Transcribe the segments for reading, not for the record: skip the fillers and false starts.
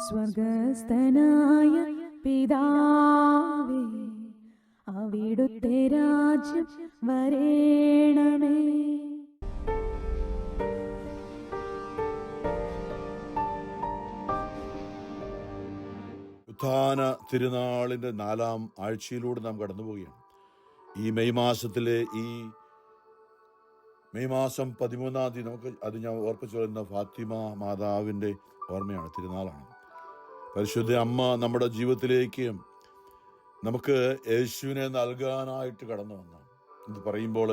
സ്വർഗസ്ഥനായ പിതാവേ, അവിടുത്തെ രാജ്യം വരേണമേ. ഉത്ഥാന തിരുനാളിൻ്റെ 4-ാം ആഴ്ചയിലൂടെ നാം കടന്നു പോവുകയാണ്. ഈ മെയ് മാസത്തിലെ മെയ് മാസം 13-ാം തീയതി അത് ഞാൻ ഓർപ്പിച്ചു വരുന്ന ഫാത്തിമ മാതാവിൻ്റെ ഓർമ്മയാണ്, തിരുനാളാണ്. പരിശുദ്ധ അമ്മ നമ്മുടെ ജീവിതത്തിലേക്ക് നമുക്ക് യേശുവിനെ നൽകാനായിട്ട് കടന്നു വന്നതാണ്. ഇത് പറയുമ്പോൾ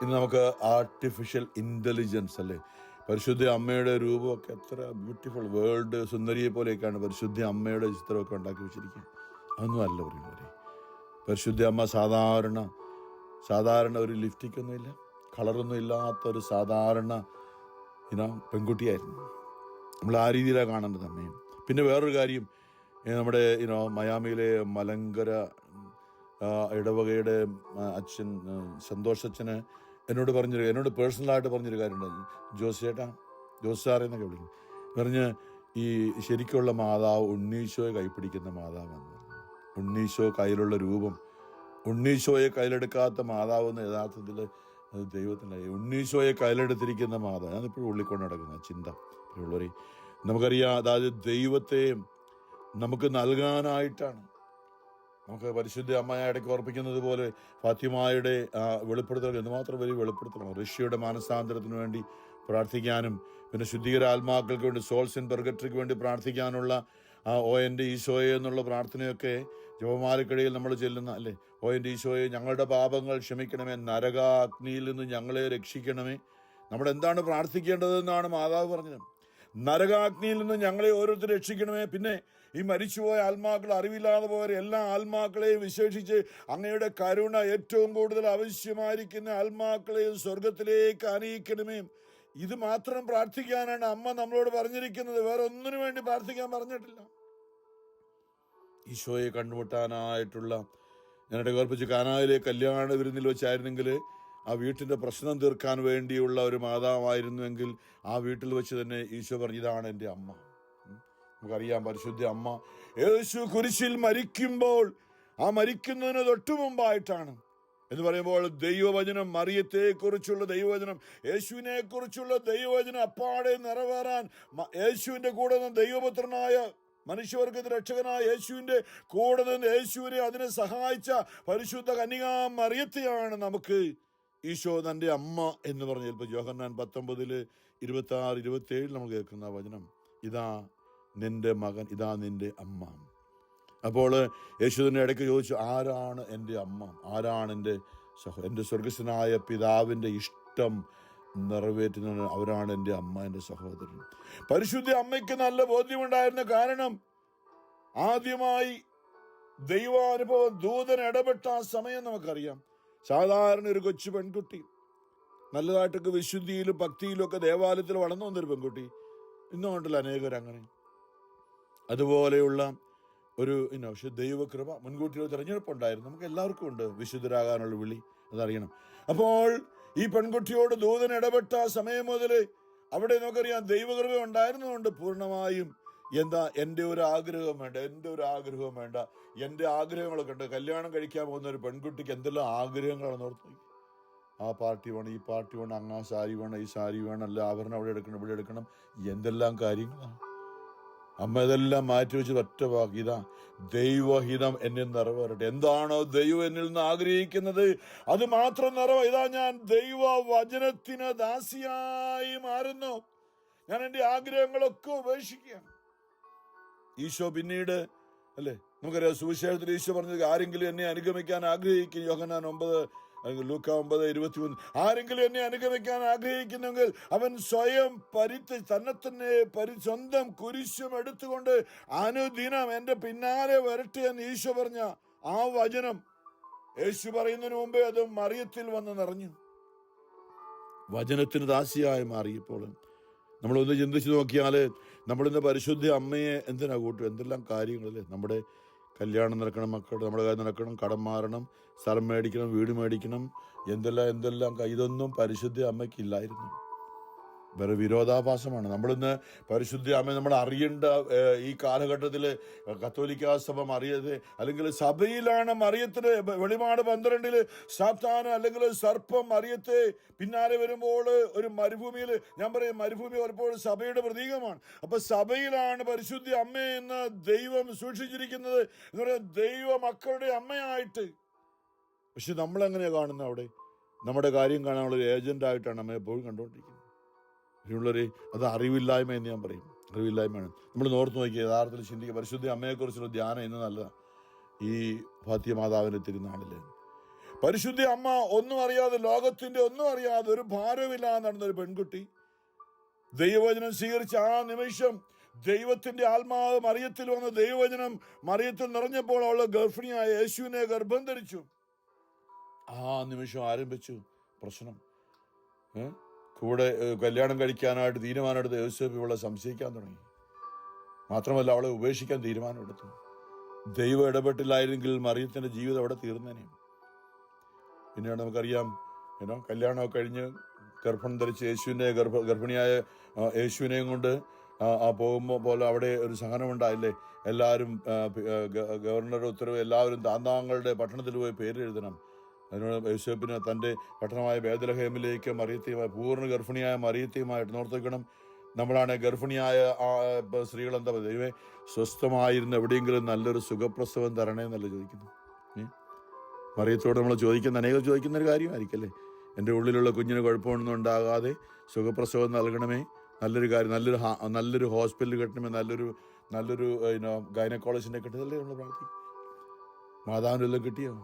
ഇന്ന് നമുക്ക് ആർട്ടിഫിഷ്യൽ ഇൻ്റലിജൻസ് അല്ലേ, പരിശുദ്ധ അമ്മയുടെ രൂപമൊക്കെ എത്ര ബ്യൂട്ടിഫുൾ, വേൾഡ് സുന്ദരിയെ പോലെയൊക്കെയാണ് പരിശുദ്ധ അമ്മയുടെ ചിത്രമൊക്കെ ഉണ്ടാക്കി വെച്ചിരിക്കുക. അതൊന്നും അല്ല പറയുന്നത്. പരിശുദ്ധ അമ്മ സാധാരണ ഒരു ലിപ്സ്റ്റിക്കൊന്നുമില്ല, കളറൊന്നും ഇല്ലാത്തൊരു സാധാരണ പെൺകുട്ടിയായിരുന്നു. നമ്മൾ ആ രീതിയിലാണ് കാണേണ്ടത് അമ്മയും. പിന്നെ വേറൊരു കാര്യം, നമ്മുടെ മയാമിയിലെ മലങ്കര ഇടവകയുടെ അച്ഛൻ സന്തോഷച്ഛന് എന്നോട് പേഴ്സണലായിട്ട് പറഞ്ഞൊരു കാര്യമുണ്ട്. ജോസ് സാറേ എന്നൊക്കെ വിളിക്കും. പറഞ്ഞ് ഈ ശരിക്കുള്ള മാതാവ് ഉണ്ണീശോയെ കൈപ്പിടിക്കുന്ന മാതാവെന്ന് പറഞ്ഞു. ഉണ്ണീശോ കയ്യിലുള്ള രൂപം, ഉണ്ണീശോയെ കയ്യിലെടുക്കാത്ത മാതാവ് എന്ന് യഥാർത്ഥത്തിൽ അത് ദൈവത്തിൻ്റെ ഉണ്ണീശോയെ കയ്യിലെടുത്തിരിക്കുന്ന മാതാവ്. ഞാനിപ്പോഴും ഉള്ളിക്കൊണ്ട് നടക്കുന്ന ചിന്ത ഉള്ളവരെ നമുക്കറിയാം. അതായത് ദൈവത്തെ നമുക്ക് നൽകാനായിട്ടാണ്. നമുക്ക് പരിശുദ്ധ അമ്മയെ ഇടയ്ക്ക് ഓർപ്പിക്കുന്നത് പോലെ ഫാത്തിമായുടെ വെളിപ്പെടുത്തൽ എന്തുമാത്രം വലിയ വെളിപ്പെടുത്തലാണ്. ഋഷിയുടെ മാനസാന്തരത്തിന് വേണ്ടി പ്രാർത്ഥിക്കാനും പിന്നെ ശുദ്ധീകര ആത്മാക്കൾക്ക് വേണ്ടി, സോൾസ് ഇൻ പെർഗട്ടറിക്ക് വേണ്ടി പ്രാർത്ഥിക്കാനുള്ള ഓ എൻ്റെ ഈശോയെ എന്നുള്ള പ്രാർത്ഥനയൊക്കെ ജപമാലക്കിടയിൽ നമ്മൾ ചെല്ലുന്ന അല്ലേ. ഓ എൻ്റെ ഈശോയെ, ഞങ്ങളുടെ പാപങ്ങൾ ക്ഷമിക്കണമേ, നരകാഗ്നിയിൽ നിന്ന് ഞങ്ങളെ രക്ഷിക്കണമേ. നമ്മളെന്താണ് പ്രാർത്ഥിക്കേണ്ടതെന്നാണ് മാതാവ് പറഞ്ഞത്. നരകാഗ്നിയിൽ നിന്ന് ഞങ്ങളെ ഓരോരുത്തരും രക്ഷിക്കണമേ. പിന്നെ ഈ മരിച്ചുപോയ ആത്മാക്കൾ, അറിവില്ലാതെ പോയ എല്ലാ ആത്മാക്കളെയും വിശേഷിച്ച് അങ്ങയുടെ കരുണ ഏറ്റവും കൂടുതൽ ആവശ്യമായിരിക്കുന്ന ആത്മാക്കളെയും സ്വർഗത്തിലേക്ക് ആനയിക്കണമേ. ഇത് മാത്രം പ്രാർത്ഥിക്കാനാണ് അമ്മ നമ്മളോട് പറഞ്ഞിരിക്കുന്നത്. വേറെ ഒന്നിനു വേണ്ടി പ്രാർത്ഥിക്കാൻ പറഞ്ഞിട്ടില്ല. ഈശോയെ കണ്ടുമുട്ടാനായിട്ടുള്ള, ഞാനിടെ ഓർപ്പിച്ച് കാനായിലെ കല്യാണ വിരുന്നിൽ വെച്ചായിരുന്നെങ്കിൽ ആ വീട്ടിൻ്റെ പ്രശ്നം തീർക്കാൻ വേണ്ടിയുള്ള ഒരു മാതാവായിരുന്നുവെങ്കിൽ ആ വീട്ടിൽ വെച്ച് തന്നെ ഈശോ പറഞ്ഞു, ഇതാണ് എൻ്റെ അമ്മ. നമുക്കറിയാം പരിശുദ്ധ അമ്മ യേശു കുരിശിൽ മരിക്കുമ്പോൾ, ആ മരിക്കുന്നതിന് തൊട്ടു മുമ്പായിട്ടാണ് എന്ന് പറയുമ്പോൾ ദൈവവചനം, മറിയത്തെക്കുറിച്ചുള്ള ദൈവവചനം, യേശുവിനെ കുറിച്ചുള്ള ദൈവവചനം അപ്പാടെ നിറവേറാൻ യേശുവിൻ്റെ കൂടെ നിന്ന് ദൈവപുത്രനായ മനുഷ്യവർഗത്തിന് രക്ഷകനായ യേശുവിൻ്റെ കൂടെ നിന്ന് യേശുവിനെ അതിനെ സഹായിച്ച പരിശുദ്ധ കന്യകാ മറിയത്തെയാണ് നമുക്ക് ഈശോ തൻ്റെ അമ്മ എന്ന് പറഞ്ഞ് ചിലപ്പോൾ യോഹന്നാൻ 19:26-27 നമ്മൾ കേൾക്കുന്ന വചനം, ഇതാ നിന്റെ മകൻ, ഇതാ നിന്റെ അമ്മ. അപ്പോൾ യേശു തന്നെ ഇടയ്ക്ക് ചോദിച്ചു, ആരാണ് എൻ്റെ അമ്മ, ആരാണ് എൻ്റെ എൻ്റെ സ്വർഗസ്ഥനായ പിതാവിൻ്റെ ഇഷ്ടം നിറവേറ്റുന്ന അവരാണ് എൻ്റെ അമ്മ, എൻ്റെ സഹോദരൻ. പരിശുദ്ധ അമ്മയ്ക്ക് നല്ല ബോധ്യമുണ്ടായിരുന്ന കാരണം ആദ്യമായി ദൈവാനുഭവം, ദൂതൻ ഇടപെട്ട ആ സമയം നമുക്കറിയാം. സാധാരണ ഒരു കൊച്ചു പെൺകുട്ടി, നല്ലതായിട്ടൊക്കെ വിശുദ്ധിയിലും ഭക്തിയിലും ഒക്കെ ദേവാലയത്തിൽ വളർന്നു വന്നൊരു പെൺകുട്ടി, ഇന്നുകൊണ്ടല്ലോ അനേകരങ്ങനെ. അതുപോലെയുള്ള ഒരു പക്ഷെ ദൈവകൃപ, മുൻകൂട്ടി ഒരു തിരഞ്ഞെടുപ്പുണ്ടായിരുന്നു. നമുക്ക് എല്ലാവർക്കും ഉണ്ട് വിശുദ്ധരാകാനുള്ള വിളി, അതറിയണം. അപ്പോൾ ഈ പെൺകുട്ടിയോട് ദൂതൻ ഇടപെട്ട സമയം മുതൽ അവിടെ നമുക്കറിയാം ദൈവകൃപ ഉണ്ടായിരുന്നതുകൊണ്ട് പൂർണ്ണമായും എൻ്റെ ഒരു ആഗ്രഹം വേണ്ട, എൻ്റെ ആഗ്രഹങ്ങളൊക്കെ ഉണ്ട്. കല്യാണം കഴിക്കാൻ പോകുന്ന ഒരു പെൺകുട്ടിക്ക് എന്തെല്ലാം ആഗ്രഹങ്ങളാണെന്ന് ഓർത്ത് നോക്കി. ആ പാർട്ടി വേണം, ഈ പാർട്ടി വേണം, അങ്ങ് ആ സാരി വേണം, ഈ സാരി വേണം, അല്ല ആഭരണം അവിടെ എടുക്കണം, ഇവിടെ എടുക്കണം, എന്തെല്ലാം കാര്യങ്ങളാണ്. അമ്മ ഇതെല്ലാം മാറ്റിവെച്ച് ഒറ്റ വാക്ക്, ഇതാ ദൈവഹിതം എന്നിൽ നിറവേറട്ടെ. എന്താണോ ദൈവം എന്നിൽ നിന്ന് ആഗ്രഹിക്കുന്നത് അത് മാത്രം ഇതാ ഞാൻ ദൈവ വചനത്തിന് ദാസിയായി മാറുന്നു. ഞാൻ എൻ്റെ ആഗ്രഹങ്ങളൊക്കെ ഉപേക്ഷിക്കുകയാണ്. ഈശോ പിന്നീട് അല്ലേ നമുക്കറിയാം, സുവിശേഷത്തിൽ ഈശോ പറഞ്ഞത്, ആരെങ്കിലും എന്നെ അനുഗമിക്കാൻ ആഗ്രഹിക്കും, യോഹന്നാൻ 9 അല്ലെങ്കിൽ ലൂക്ക 9:23, ആരെങ്കിലും എന്നെ അനുഗമിക്കാൻ ആഗ്രഹിക്കുന്നെങ്കിൽ അവൻ സ്വയം തന്നെ സ്വന്തം കുരിശും എടുത്തുകൊണ്ട് അനുദിനം എൻ്റെ പിന്നാലെ വരട്ടെ എന്ന് ഈശോ പറഞ്ഞ ആ വചനം യേശു പറയുന്നതിന് മുമ്പേ അത് മറിയത്തിൽ വന്ന് നിറഞ്ഞു. വചനത്തിന് ദാസിയായി മാറിയപ്പോൾ നമ്മളൊന്ന് ചിന്തിച്ചു നോക്കിയാൽ നമ്മളിന്ന് പരിശുദ്ധ അമ്മയെ എന്തിനാ കൂട്ടും? എന്തെല്ലാം കാര്യങ്ങളല്ലേ. നമ്മുടെ കല്യാണം നടക്കണം, മക്കളുടെ നമ്മുടെ കാര്യം നടക്കണം, കടം മാറണം, സ്ഥലം മേടിക്കണം, വീട് മേടിക്കണം, എന്തെല്ലാം ഇതൊന്നും പരിശുദ്ധ അമ്മയ്ക്കില്ലായിരുന്നു. വേറെ വിരോധാഭാസമാണ്. നമ്മളിന്ന് പരിശുദ്ധ അമ്മ നമ്മൾ അറിയേണ്ട ഈ കാലഘട്ടത്തിൽ കത്തോലിക്ക സഭ മറിയത്തെ, അല്ലെങ്കിൽ സഭയിലാണ് മറിയത്തിന് വെളിപാട് 12 സാത്താൻ അല്ലെങ്കിൽ സർപ്പം മറിയത്തെ പിന്നാലെ വരുമ്പോൾ ഒരു മരുഭൂമിയിൽ, ഞാൻ പറയും മരുഭൂമി പലപ്പോഴും സഭയുടെ പ്രതീകമാണ്. അപ്പൊ സഭയിലാണ് പരിശുദ്ധ അമ്മയെന്ന് ദൈവം സൂക്ഷിച്ചിരിക്കുന്നത്, എന്ന് പറയുന്നത് ദൈവ മക്കളുടെ അമ്മയായിട്ട്. പക്ഷെ നമ്മളെങ്ങനെയാണ് കാണുന്നത്? അവിടെ നമ്മുടെ കാര്യം കാണാനുള്ള ഒരു ഏജന്റായിട്ടാണ് അമ്മ എപ്പോഴും കണ്ടുകൊണ്ടിരിക്കുന്നത്. ഉള്ളൊരു അത് അറിവില്ലായ്മ എന്ന് ഞാൻ പറയും, അറിവില്ലായ്മയാണ്. നമ്മൾ നോർത്ത് നോക്കി യഥാർത്ഥത്തിൽ ചിന്തിക്കുക. പരിശുദ്ധ അമ്മയെക്കുറിച്ചുള്ള ധ്യാനം ഇന്ന് നല്ലതാണ്. ഈ ഫാത്തിമാതാവിൻ്റെ തിരുനാളിൽ പരിശുദ്ധ അമ്മ ഒന്നും അറിയാതെ, ലോകത്തിന്റെ ഒന്നും അറിയാതെ, ഒരു ഭാരമില്ലാതെ നടന്നൊരു പെൺകുട്ടി ദൈവവചനം സ്വീകരിച്ച ആ നിമിഷം ദൈവത്തിന്റെ ആത്മാവ് മറിയത്തിൽ വന്ന് ദൈവവചനം മറിയത്തിൽ നിറഞ്ഞപ്പോൾ അവൾ ഗർഭിണിയായ യേശുവിനെ ഗർഭം ധരിച്ചു. ആ നിമിഷം ആരംഭിച്ചു പ്രശ്നം. കൂടെ കല്യാണം കഴിക്കാനായിട്ട് തീരുമാനമെടുത്ത് യോസേപ്പ് ഇവളെ സംശയിക്കാൻ തുടങ്ങി. മാത്രമല്ല അവളെ ഉപേക്ഷിക്കാൻ തീരുമാനമെടുത്തു. ദൈവം ഇടപെട്ടില്ലായിരുന്നെങ്കിൽ മറിയത്തിന്റെ ജീവിതം അവിടെ തീർന്നേനെ. പിന്നീട് നമുക്കറിയാം, കല്യാണമൊക്കെ കഴിഞ്ഞ് ഗർഭം ധരിച്ച് യേശുവിനെ ഗർഭിണിയായ യേശുവിനെയും കൊണ്ട് പോകുമ്പോൾ പോലെ അവിടെ ഒരു സഹനമുണ്ടായില്ലേ? എല്ലാവരും ഗവർണറുടെ ഉത്തരവ്, എല്ലാവരും താന്താങ്ങളുടെ പട്ടണത്തിൽ പോയി പേര് എഴുതണം. അതിനോട് യോസേപ്പിന് തൻ്റെ പട്ടണമായ ബേത്ലഹേമിലേക്ക് മറിയത്തെയുമായി, പൂർണ്ണ ഗർഭിണിയായ മറിയത്തെയുമായിട്ട് നോർത്തിക്കണം. നമ്മളാണ് ഗർഭിണിയായ സ്ത്രീകൾ എന്താ പറയുക? ദൈവമേ, സ്വസ്ഥമായിരുന്ന എവിടെയെങ്കിലും നല്ലൊരു സുഖപ്രസവം തരണേ എന്നല്ല ചോദിക്കുന്നു. മറിയത്തോട് നമ്മൾ അനേകം ചോദിക്കുന്ന ഒരു കാര്യമായിരിക്കല്ലേ, എൻ്റെ ഉള്ളിലുള്ള കുഞ്ഞിന് കുഴപ്പമൊന്നും ഉണ്ടാകാതെ സുഖപ്രസവം നൽകണമേ, നല്ലൊരു കാര്യം, നല്ലൊരു ഹോസ്പിറ്റൽ കിട്ടണമേ, നല്ലൊരു ഗൈനക്കോളജിനെ കിട്ടുന്നതല്ലേ നമ്മൾ പ്രാർത്ഥിക്കും. മാതാവിനെല്ലാം കിട്ടിയോ?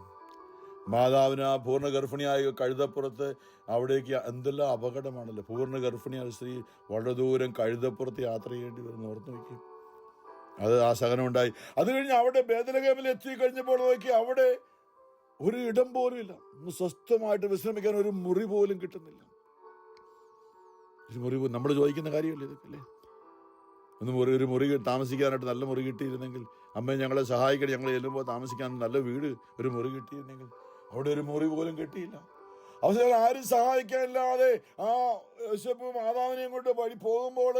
മാതാവിന് ആ പൂർണ്ണ ഗർഭിണിയായ കഴുതപ്പുറത്ത്, അവിടേക്ക് എന്തെല്ലാം അപകടമാണല്ലോ. പൂർണ്ണ ഗർഭിണിയായ സ്ത്രീ വളരെ ദൂരം കഴുതപ്പുറത്ത് യാത്ര ചെയ്യേണ്ടി വരുന്നു. ഓർത്ത് നോക്കി, അത് ആ സഹനം ഉണ്ടായി. അത് കഴിഞ്ഞ് അവിടെ ബേത്ലഹേമിൽ എത്തി കഴിഞ്ഞപ്പോൾ നോക്കി, അവിടെ ഒരു ഇടം പോലും ഇല്ല. ഒന്ന് സ്വസ്ഥമായിട്ട് വിശ്രമിക്കാൻ ഒരു മുറി പോലും കിട്ടുന്നില്ല. ഒരു മുറി നമ്മൾ ചോദിക്കുന്ന കാര്യമല്ലേ ഇതൊക്കെ അല്ലേ? ഒരു മുറി താമസിക്കാനായിട്ട് നല്ല മുറി കിട്ടിയിരുന്നെങ്കിൽ, അമ്മയെ ഞങ്ങളെ സഹായിക്കണം, ഞങ്ങൾ ചെല്ലുമ്പോൾ താമസിക്കാൻ നല്ല വീട്, ഒരു മുറി കിട്ടിയിരുന്നെങ്കിൽ. അവിടെ ഒരു മുറി പോലും കിട്ടിയില്ല. അവസാനം ആരും സഹായിക്കാനില്ലാതെ ആ യോസേപ്പ് മാതാവിനെയും കൊണ്ട് വഴി പോകുമ്പോൾ,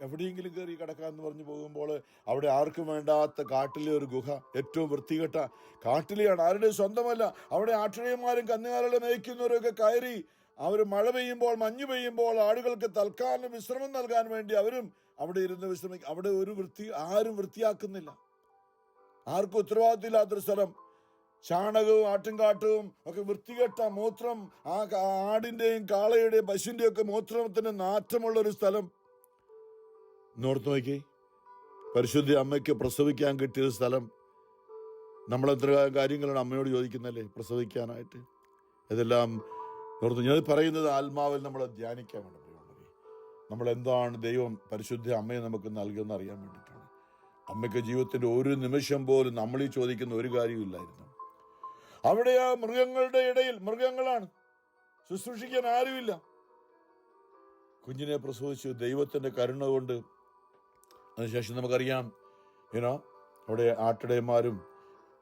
എവിടെയെങ്കിലും കയറി കിടക്കാമെന്ന് പറഞ്ഞ് പോകുമ്പോൾ, അവിടെ ആർക്കും വേണ്ടാത്ത കാട്ടിലെ ഒരു ഗുഹ, ഏറ്റവും വൃത്തികെട്ട കാട്ടിലെയാണ്, ആരുടെയും സ്വന്തമല്ല. അവിടെ ആട്ടിടയന്മാരും കന്നുകാലികളെ നയിക്കുന്നവരൊക്കെ കയറി, അവർ മഴ പെയ്യുമ്പോൾ, മഞ്ഞ് പെയ്യുമ്പോൾ ആളുകൾക്ക് തൽക്കാലം വിശ്രമം നൽകാൻ വേണ്ടി അവരും അവിടെ ഇരുന്ന് വിശ്രമിക്കും. അവിടെ ആരും വൃത്തിയാക്കുന്നില്ല. ആർക്കും ഉത്തരവാദിത്തമില്ലാത്തൊരു സ്ഥലം. ചാണകവും ആട്ടുംകാട്ടവും ഒക്കെ വൃത്തികെട്ട മൂത്രം, ആ ആടിന്റെയും കാളയുടെയും പശുവിന്റെയും ഒക്കെ മൂത്രത്തിന് നാറ്റമുള്ളൊരു സ്ഥലം. നോർത്ത് നോക്കി, പരിശുദ്ധ അമ്മയ്ക്ക് പ്രസവിക്കാൻ കിട്ടിയ സ്ഥലം. നമ്മളെത്ര കാര്യങ്ങളാണ് അമ്മയോട് ചോദിക്കുന്നല്ലേ പ്രസവിക്കാനായിട്ട്? ഇതെല്ലാം ഓർത്ത് ഞാൻ പറയുന്നത് ആത്മാവിൽ നമ്മൾ ധ്യാനിക്കാൻ വേണ്ടി, നമ്മളെന്താണ് ദൈവം പരിശുദ്ധ അമ്മയെ നമുക്ക് നൽകുമെന്ന് അറിയാൻ വേണ്ടിയിട്ടാണ്. അമ്മയ്ക്ക് ജീവിതത്തിൻ്റെ ഒരു നിമിഷം പോലും നമ്മൾ ഈ ചോദിക്കുന്ന ഒരു കാര്യമില്ലായിരുന്നു. അവിടെ ആ മൃഗങ്ങളുടെ ഇടയിൽ, മൃഗങ്ങളാണ്, ശുശ്രൂഷിക്കാൻ ആരുമില്ല. കുഞ്ഞിനെ പ്രസവിച്ചു ദൈവത്തിൻ്റെ കരുണ കൊണ്ട്. അതിനുശേഷം നമുക്കറിയാം, അവിടെ ആട്ടിടയന്മാരും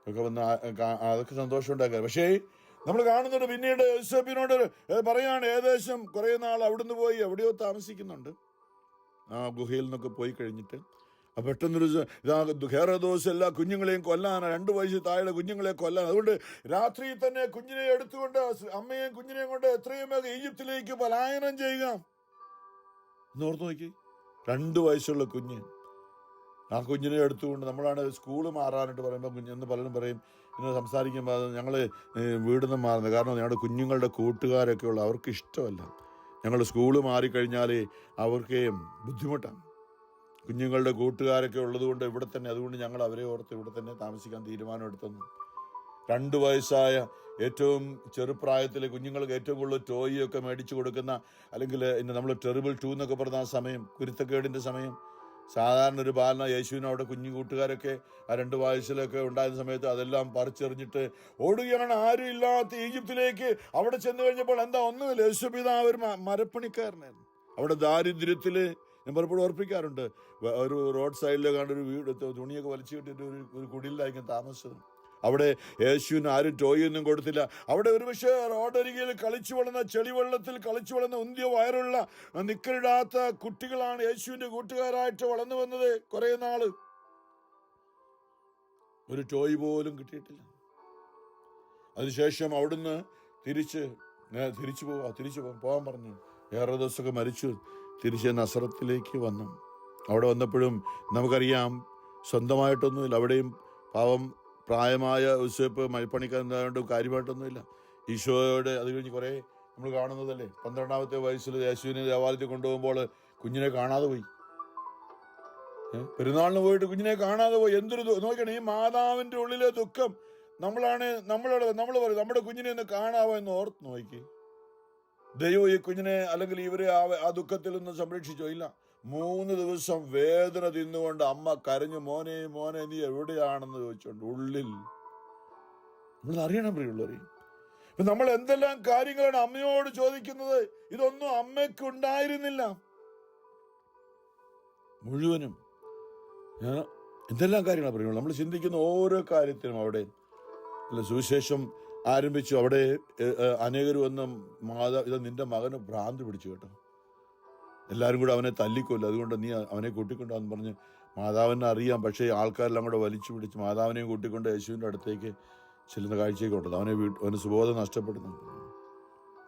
ഒക്കെ വന്ന് അതൊക്കെ സന്തോഷം ഉണ്ടാക്കുക. പക്ഷേ നമ്മൾ കാണുന്നുണ്ട്, പിന്നീട് യോസേപ്പിനോട് പറയാണ്, ഏകദേശം കുറേ നാൾ അവിടുന്ന് പോയി എവിടെയോ താമസിക്കുന്നുണ്ട്, ആ ഗുഹയിൽ നിന്നൊക്കെ പോയി കഴിഞ്ഞിട്ട്. പെട്ടെന്നൊരു ഹെറോദോസ് എല്ലാ കുഞ്ഞുങ്ങളെയും കൊല്ലാനാണ്, 2 വയസ്സ് താഴെ കുഞ്ഞുങ്ങളെ കൊല്ലാൻ. അതുകൊണ്ട് രാത്രി തന്നെ കുഞ്ഞിനെ എടുത്തുകൊണ്ട്, അമ്മയെയും കുഞ്ഞിനെയും കൊണ്ട് എത്രയും വേഗം ഈജിപ്തിലേക്ക് പലായനം ചെയ്യുക എന്നോർത്ത് നോക്കി. 2 വയസ്സുള്ള കുഞ്ഞ്, ആ കുഞ്ഞിനെ എടുത്തുകൊണ്ട് നമ്മളാണ് സ്കൂള് മാറാനായിട്ട് പറയുമ്പോൾ കുഞ്ഞെന്ന് പലരും പറയും, ഇന്ന് സംസാരിക്കുമ്പോൾ ഞങ്ങൾ വീടിൽ നിന്ന് മാറുന്നത് കാരണം ഞങ്ങളുടെ കുഞ്ഞുങ്ങളുടെ കൂട്ടുകാരൊക്കെ ഉള്ള അവർക്ക് ഇഷ്ടമല്ല. ഞങ്ങൾ സ്കൂള് മാറിക്കഴിഞ്ഞാൽ അവർക്ക് ബുദ്ധിമുട്ടാണ്. കുഞ്ഞുങ്ങളുടെ കൂട്ടുകാരൊക്കെ ഉള്ളതുകൊണ്ട് ഇവിടെ തന്നെ, അതുകൊണ്ട് ഞങ്ങൾ അവരെ ഓർത്ത് ഇവിടെ തന്നെ താമസിക്കാൻ തീരുമാനമെടുത്തെന്നു. 2 വയസ്സായ ഏറ്റവും ചെറുപ്രായത്തിൽ കുഞ്ഞുങ്ങൾക്ക് ഏറ്റവും കൂടുതൽ ടോയൊക്കെ മേടിച്ചു കൊടുക്കുന്ന, അല്ലെങ്കിൽ നമ്മൾ ടെറിബിൾ 2 എന്നൊക്കെ പറഞ്ഞ ആ സമയം, കുരുത്തക്കേടിൻ്റെ സമയം. സാധാരണ ഒരു ബാലന യേശുവിനും അവിടെ കുഞ്ഞു കൂട്ടുകാരൊക്കെ ആ 2 വയസ്സിലൊക്കെ ഉണ്ടായിരുന്ന സമയത്ത് അതെല്ലാം പറിച്ചെറിഞ്ഞിട്ട് ഓടുകയാണ് ആരും ഇല്ലാത്ത ഈജിപ്തിലേക്ക്. അവിടെ ചെന്ന് കഴിഞ്ഞപ്പോൾ എന്താ ഒന്നുമില്ല. യേശു പിതാവ് ഒരു മരപ്പണിക്കാരനായിരുന്നു. അവിടെ ദാരിദ്ര്യത്തിൽ ഞാൻ പലപ്പോഴും ഓർപ്പിക്കാറുണ്ട്, ഒരു റോഡ് സൈഡിൽ കണ്ടൊരു വീട്, തുണിയൊക്കെ വലിച്ചു കിട്ടിയിട്ട് ഒരു കുടിലായിരിക്കും താമസിച്ചത്. അവിടെ യേശുവിന് ആരും ടോയൊന്നും കൊടുത്തില്ല. അവിടെ ഒരുപക്ഷെ റോഡരികിൽ കളിച്ചു വളർന്ന, ചെളിവെള്ളത്തിൽ കളിച്ചു വളർന്ന, ഉന്തിയ വയറുള്ള, നിക്കറിടാത്ത കുട്ടികളാണ് യേശുവിൻ്റെ കൂട്ടുകാരായിട്ട് വളർന്നു വന്നത്. കുറേ നാള് ഒരു ടോയ് പോലും കിട്ടിയിട്ടില്ല. അതിനുശേഷം അവിടുന്ന് തിരിച്ചു പോകാൻ പറഞ്ഞു. ഏറെ ദിവസമൊക്കെ മരിച്ചു. തിരിച്ച് നസറത്തിലേക്ക് വന്നു. അവിടെ വന്നപ്പോഴും നമുക്കറിയാം, സ്വന്തമായിട്ടൊന്നുമില്ല. അവിടെയും പാവം പ്രായമായ യോസേപ്പ് മഴപ്പണിക്കാരനായതുകൊണ്ട് കാര്യമായിട്ടൊന്നുമില്ല. ഈശോയോട് അത് കഴിഞ്ഞ് കുറേ നമ്മൾ കാണുന്നതല്ലേ, 12-ാമത്തെ വയസ്സിൽ യേശുവിനെ ദേവാലയത്തിൽ കൊണ്ടുപോകുമ്പോൾ കുഞ്ഞിനെ കാണാതെ പോയി. പെരുന്നാളിന് പോയിട്ട് കുഞ്ഞിനെ കാണാതെ പോയി. എന്തൊരു നോക്കണം, ഈ മാതാവിൻ്റെ ഉള്ളിലെ ദുഃഖം നമ്മൾ പറയും നമ്മുടെ കുഞ്ഞിനെ ഒന്ന് കാണാവോ എന്ന് ഓർത്ത് നോക്കി. ദൈവം ഈ കുഞ്ഞിനെ അല്ലെങ്കിൽ ഇവരെ ആ ദുഃഖത്തിൽ നിന്ന് സംരക്ഷിച്ചോ? ഇല്ല. 3 ദിവസം വേദന തിന്നുകൊണ്ട് അമ്മ കരഞ്ഞു, മോനെ മോനെ നീ എവിടെയാണെന്ന് ചോദിച്ചോണ്ട് ഉള്ളിൽ. നമ്മൾ അറിയണം പ്രിയമുള്ളവരെ, നമ്മൾ എന്തെല്ലാം കാര്യങ്ങളാണ് അമ്മയോട് ചോദിക്കുന്നത്. ഇതൊന്നും അമ്മയ്ക്ക് ഉണ്ടായിരുന്നില്ല. മുഴുവനും എന്തെല്ലാം കാര്യങ്ങളാണ് പറയുന്നത്. നമ്മൾ ചിന്തിക്കുന്ന ഓരോ കാര്യത്തിനും അവിടെ സുവിശേഷം ആരംഭിച്ചു. അവിടെ അനേകർ വന്ന് ഇത് നിന്റെ മകന് ഭ്രാന്ത് പിടിച്ചു കേട്ടോ, എല്ലാവരും കൂടെ അവനെ തല്ലിക്കൊല്ല, അതുകൊണ്ട് നീ അവനെ കൂട്ടിക്കൊണ്ടാന്ന് പറഞ്ഞ് മാതാവിനെ അറിയാം. പക്ഷേ ആൾക്കാരെല്ലാം കൂടെ വലിച്ചു പിടിച്ച് മാതാവിനെയും കൂട്ടിക്കൊണ്ട് യേശുവിൻ്റെ അടുത്തേക്ക് ചെല്ലുന്ന കാഴ്ചയൊക്കെ ഉണ്ടത്. അവന് സുബോധം നഷ്ടപ്പെടുന്നു.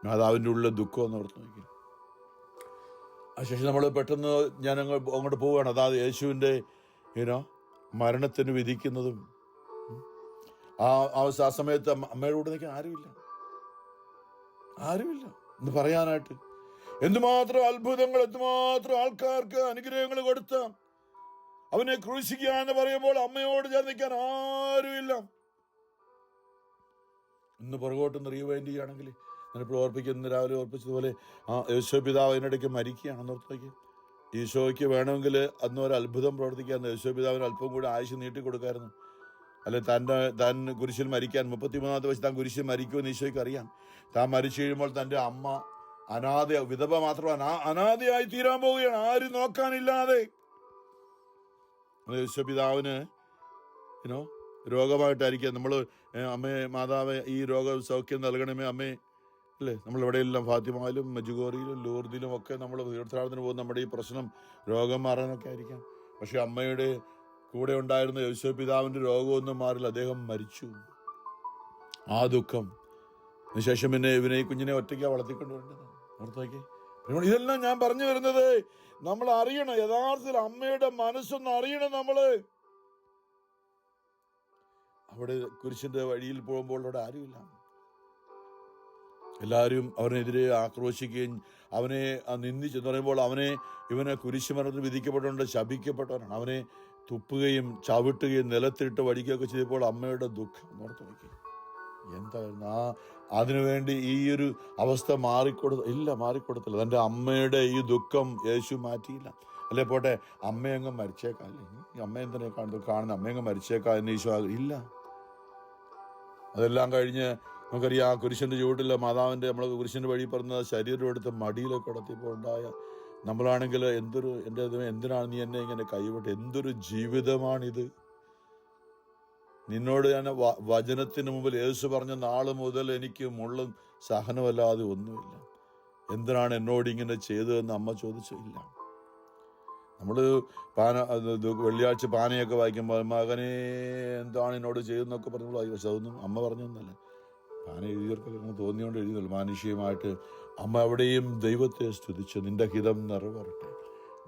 മാതാവിൻ്റെ ഉള്ളിൽ ദുഃഖം എന്ന് ഓർത്ത് നോക്കി. അതിനുശേഷം നമ്മൾ പെട്ടെന്ന് ഞാൻ അങ്ങോട്ട് പോവുകയാണ്. അതായത് യേശുവിൻ്റെ മരണത്തിന് വിധിക്കുന്നതും ആ സമയത്ത് അമ്മയുടെ കൂടെ നിൽക്കാൻ ആരുമില്ല എന്ന് പറയാനായിട്ട്. എന്തുമാത്രം അത്ഭുതങ്ങൾ, എന്തുമാത്രം ആൾക്കാർക്ക് അനുഗ്രഹങ്ങൾ കൊടുത്ത അവനെ ക്രൂശിക്കുക എന്ന് പറയുമ്പോൾ അമ്മയോട് ചേർന്ന് നിൽക്കാൻ ആരുമില്ല. ഇന്ന് പുറകോട്ട് റിവൈൻഡ് ചെയ്യുകയാണെങ്കിൽ ഞാനിപ്പോൾ ഓർപ്പിക്കുന്ന രാവിലെ ഓർപ്പിച്ചതുപോലെ യേശോ പിതാവ് അതിനിടയ്ക്ക് മരിക്കുകയാണെന്ന് ഓർത്തേക്ക്. ഈശോയ്ക്ക് വേണമെങ്കിൽ അന്ന് ഒരു അത്ഭുതം പ്രവർത്തിക്കാമെന്ന്. യേശോ പിതാവിന് അല്പം കൂടി ആയുസ് നീട്ടിക്കൊടുക്കായിരുന്നു. അല്ലെ താൻ കുരിശിൽ മരിക്കാൻ 33-ാമത്തെ വയസ്സ് താൻ കുരിശിൽ മരിക്കുമെന്ന് ഈശോയ്ക്ക് അറിയാം. താൻ മരിച്ചു കഴിയുമ്പോൾ തൻ്റെ അമ്മ വിധവ മാത്രമല്ല അനാഥയായി തീരാൻ പോവുകയാണ്, ആരും നോക്കാനില്ലാതെ. യേശോ പിതാവിന് രോഗമായിട്ടായിരിക്കാം. നമ്മൾ അമ്മേ മാതാവേ ഈ രോഗസൗഖ്യം നൽകണമേ അമ്മേ അല്ലേ. നമ്മളെവിടെയെല്ലാം ഫാത്തിമയിലും മജുഗോറിയിലും ലൂർദിലും ഒക്കെ നമ്മൾ തീർത്ഥാടനത്തിന് പോകുന്ന നമ്മുടെ ഈ പ്രശ്നം രോഗം മാറാനൊക്കെ ആയിരിക്കാം. പക്ഷെ അമ്മയുടെ കൂടെ ഉണ്ടായിരുന്ന യേശോ പിതാവിൻ്റെ രോഗമൊന്നും മാറില്ല, അദ്ദേഹം മരിച്ചു. ആ ദുഃഖം അതിനുശേഷം പിന്നെ ഇവനെ കുഞ്ഞിനെ ഒറ്റയ്ക്കാണ് വളർത്തിക്കൊണ്ടുവരേണ്ടത്. ഓർത്തേക്ക്. ഇതെല്ലാം ഞാൻ പറഞ്ഞു വരുന്നത് നമ്മൾ അറിയണം, യഥാർത്ഥത്തിൽ അമ്മയുടെ മനസ്സൊന്ന് അറിയണം. അവിടെ കുരിശിന്റെ വഴിയിൽ പോകുമ്പോൾ അവിടെ ആരുമില്ല. എല്ലാവരും അവനെതിരെ ആക്രോശിക്കുകയും അവനെ നിന്ദിച്ചെന്ന് പറയുമ്പോൾ ഇവനെ കുരിശുമരണത്തിന് വിധിക്കപ്പെട്ടുകൊണ്ട് ശപിക്കപ്പെട്ടവനാണ്. അവനെ തുപ്പുകയും ചവിട്ടുകയും നിലത്തിട്ട് വടിക്കുകയൊക്കെ ചെയ്തപ്പോൾ അമ്മയുടെ ദുഃഖം ഓർത്ത് നോക്കി. എന്തായിരുന്നു അതിനുവേണ്ടി ഈ ഒരു അവസ്ഥ മാറിക്കൊടുത്തില്ല. തൻ്റെ അമ്മയുടെ ഈ ദുഃഖം യേശു മാറ്റിയില്ല. അല്ലെ പോട്ടെ, അമ്മയങ്ങ് മരിച്ചേക്കാല്ലേ, അമ്മ എന്തിനെ കാണുന്നത്, അമ്മയങ്ങ് മരിച്ചേക്കാ എന്ന് ഈശോ ഇല്ല. അതെല്ലാം കഴിഞ്ഞ് നമുക്കറിയാം, കുരിശൻ്റെ ചുവട്ടിൽ മാതാവിൻ്റെ നമ്മൾ കുരിശൻ്റെ വഴി പറഞ്ഞ ശരീരം എടുത്ത് മടിയിലൊക്കെ കിടത്തിയപ്പോൾ ഉണ്ടായ നമ്മളാണെങ്കിൽ എന്തിനാണ് നീ എന്നെ ഇങ്ങനെ കൈവിട്ട്, എന്തൊരു ജീവിതമാണിത്. നിന്നോട് ഞാൻ വചനത്തിന് മുമ്പിൽ യേശു പറഞ്ഞ നാള് മുതൽ എനിക്ക് മുള്ളും സഹനമല്ലാതെ ഒന്നുമില്ല, എന്തിനാണ് എന്നോട് ഇങ്ങനെ ചെയ്തതെന്ന് അമ്മ ചോദിച്ചില്ല. നമ്മൾ വെള്ളിയാഴ്ച പാനയൊക്കെ വായിക്കുമ്പോൾ മകനെ എന്താണ് എന്നോട് ചെയ്തെന്നൊക്കെ പറഞ്ഞപ്പോൾ പക്ഷെ അതൊന്നും അമ്മ പറഞ്ഞൊന്നല്ല, പാന എഴുതിയവർക്കൊക്കെ തോന്നിയോണ്ട് എഴുതിയതല്ലോ. മാനുഷികമായിട്ട് അമ്മ അവിടെയും ദൈവത്തെ സ്തുതിച്ച് നിന്റെ ഹിതം നിറവേറട്ടെ,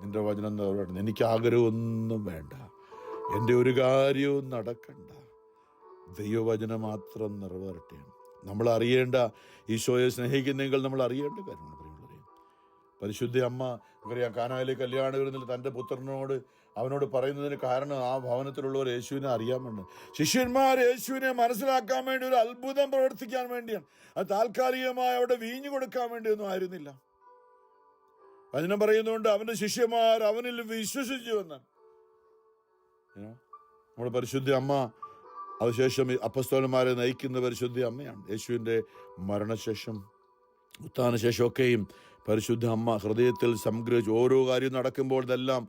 നിന്റെ വചനം നിറവേറട്ടെ, എനിക്ക് ആഗ്രഹമൊന്നും വേണ്ട, എൻ്റെ ഒരു കാര്യവും നടക്കണ്ട, ദൈവവചനം മാത്രം നിറവേറട്ടെ. നമ്മൾ അറിയേണ്ട, ഈശോയെ സ്നേഹിക്കുന്നെങ്കിൽ നമ്മൾ അറിയേണ്ട കാര്യമാണ് പ്രിയമുള്ളവരെ. പരിശുദ്ധ അമ്മ നമുക്കറിയാം, കാനായിലെ കല്യാണ വിരുന്നിൽ തൻ്റെ പുത്രനോട് അവനോട് പറയുന്നതിന് കാരണം ആ ഭവനത്തിലുള്ളവർ യേശുവിനെ അറിയാൻ വേണ്ടി, ശിഷ്യന്മാർ യേശുവിനെ മനസ്സിലാക്കാൻ വേണ്ടി ഒരു അത്ഭുതം പ്രവർത്തിക്കാൻ വേണ്ടിയാണ്. അത് താൽക്കാലികമായി അവിടെ വീഞ്ഞു കൊടുക്കാൻ വേണ്ടിയൊന്നും ആയിരുന്നില്ല. വചനം പറയുന്നുണ്ട് അവൻ്റെ ശിഷ്യന്മാർ അവനിൽ വിശ്വസിച്ചു എന്നാണ്. നമ്മുടെ പരിശുദ്ധ അമ്മ അതിനുശേഷം അപ്പസ്തോലന്മാരെ നയിക്കുന്ന പരിശുദ്ധ അമ്മയാണ്. യേശുവിൻ്റെ മരണശേഷം ഉത്ഥാനശേഷമൊക്കെയും പരിശുദ്ധ അമ്മ ഹൃദയത്തിൽ സംഗ്രഹിച്ച് ഓരോ കാര്യം നടക്കുമ്പോൾ ഇതെല്ലാം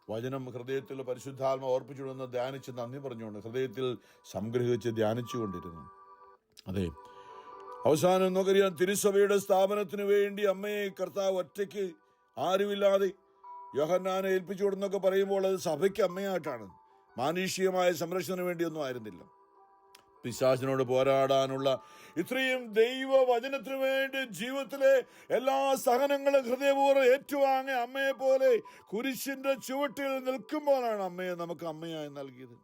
വചനം ഹൃദയത്തിൽ പരിശുദ്ധാത്മ ഓർപ്പിച്ചുകൊണ്ടെന്ന് ധ്യാനിച്ച് നന്ദി പറഞ്ഞുകൊണ്ട് ഹൃദയത്തിൽ സംഗ്രഹിച്ച് ധ്യാനിച്ചു കൊണ്ടിരുന്നു. അതെ, അവസാനം നോക്കറിയാം, തിരുസഭയുടെ സ്ഥാപനത്തിന് വേണ്ടി അമ്മയെ കർത്താവ് ഒറ്റയ്ക്ക് ആരുമില്ലാതെ യോഹന്നാനെ ഏൽപ്പിച്ചു കൊടുന്നൊക്കെ പറയുമ്പോൾ അത് സഭയ്ക്ക് അമ്മയായിട്ടാണ്, മാനുഷികമായ സംരക്ഷണത്തിന് വേണ്ടിയൊന്നും ആയിരുന്നില്ല. പിശാചിനോട് പോരാടാനുള്ള ഇത്രയും ദൈവവചനത്തിനു വേണ്ടി ജീവിതത്തിലെ എല്ലാ സഹനങ്ങളും ഹൃദയപൂർവ്വം ഏറ്റുവാങ്ങിയ അമ്മയെ പോലെ കുരിശിന്റെ ചുവട്ടിൽ നിൽക്കുമ്പോഴാണ് അമ്മയെ നമുക്ക് അമ്മയായി നൽകിയത്.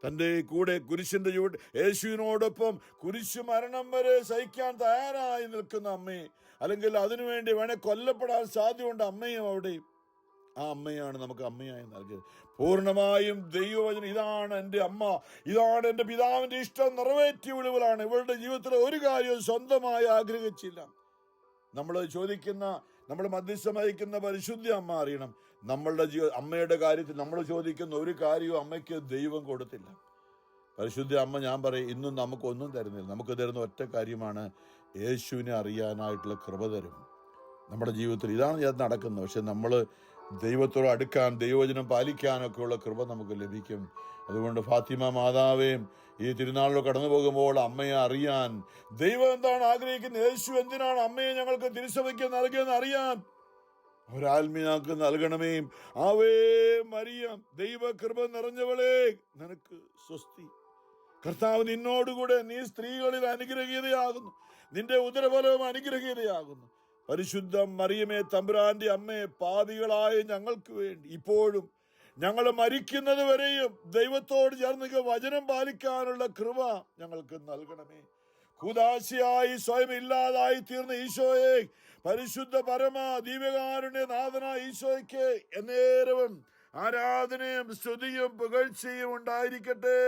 തൻ്റെ കൂടെ കുരിശിന്റെ ചുവട്ട് യേശുവിനോടൊപ്പം കുരിശ് മരണം വരെ സഹിക്കാൻ തയ്യാറായി നിൽക്കുന്ന അമ്മയെ, അല്ലെങ്കിൽ അതിനുവേണ്ടി വേണേൽ കൊല്ലപ്പെടാൻ സാധ്യതയുണ്ട് അമ്മയും അവിടെയും. ആ അമ്മയാണ് നമുക്ക് അമ്മയായി നൽകിയത്. പൂർണ്ണമായും ദൈവവചനം, ഇതാണ് എൻ്റെ അമ്മ, ഇതാണ് എൻ്റെ പിതാവിൻ്റെ ഇഷ്ടം നിറവേറ്റിയവളാണ്. ഇവളുടെ ജീവിതത്തിലെ ഒരു കാര്യവും സ്വന്തമായി ആഗ്രഹിച്ചില്ല. നമ്മൾ മധ്യസ്ഥം വഹിക്കുന്ന പരിശുദ്ധ അമ്മ അറിയണം, നമ്മളുടെ അമ്മയുടെ കാര്യത്തിൽ നമ്മൾ ചോദിക്കുന്ന ഒരു കാര്യവും അമ്മയ്ക്ക് ദൈവം കൊടുത്തില്ല. പരിശുദ്ധ അമ്മ, ഞാൻ പറയും, ഇന്നും നമുക്കൊന്നും തരുന്നില്ല. നമുക്ക് തരുന്ന ഒറ്റ കാര്യമാണ്, യേശുവിനെ അറിയാനായിട്ടുള്ള കൃപ തരും നമ്മുടെ ജീവിതത്തിൽ. ഇതാണ് ഞാൻ നടക്കുന്നത്. പക്ഷെ നമ്മൾ ദൈവത്തോട് അടുക്കാൻ, ദൈവവചനം പാലിക്കാനൊക്കെയുള്ള കൃപ നമുക്ക് ലഭിക്കും. അതുകൊണ്ട് ഫാത്തിമ മാതാവേയും ഈ തിരുനാളിൽ കടന്നു പോകുമ്പോൾ അമ്മയെ അറിയാൻ, ദൈവം എന്താണ് ആഗ്രഹിക്കുന്നത്, യേശു എന്തിനാണ് അമ്മയെ ഞങ്ങൾക്ക് തിരുസഭയ്ക്ക് നൽകിയെന്ന് അറിയാൻ ഒരാത്മീയാക്ക് നൽകണമേ. ആവേ മരിയ, ദൈവകൃപ നിറഞ്ഞവളെ, നിനക്ക് സ്വസ്തി. കർത്താവ് നിന്നോടുകൂടെ, നീ സ്ത്രീകളിൽ അനുഗ്രഹീതയാകുന്നു, നിന്റെ ഉദരഫലവും അനുഗ്രഹീതയാകുന്നു. പരിശുദ്ധ മറിയമേ, തമ്പുരാന്റെ അമ്മയെ, പാപികളായ ഞങ്ങൾക്ക് വേണ്ടി ഇപ്പോഴും ഞങ്ങൾ മരിക്കുന്നത് വരെയും ദൈവത്തോട് ചേർന്ന് വചനം പാലിക്കാനുള്ള കൃപ ഞങ്ങൾക്ക് നൽകണമേ. കൂദാശയായി സ്വയം ഇല്ലാതായി തീർന്ന ഈശോയെ, പരിശുദ്ധ പരമ ദിവ്യകാരുണ്യ നാഥനായ ഈശോയ്ക്ക് എന്നേരവും ആരാധനയും സ്തുതിയും പുകഴ്ചയും ഉണ്ടായിരിക്കട്ടെ.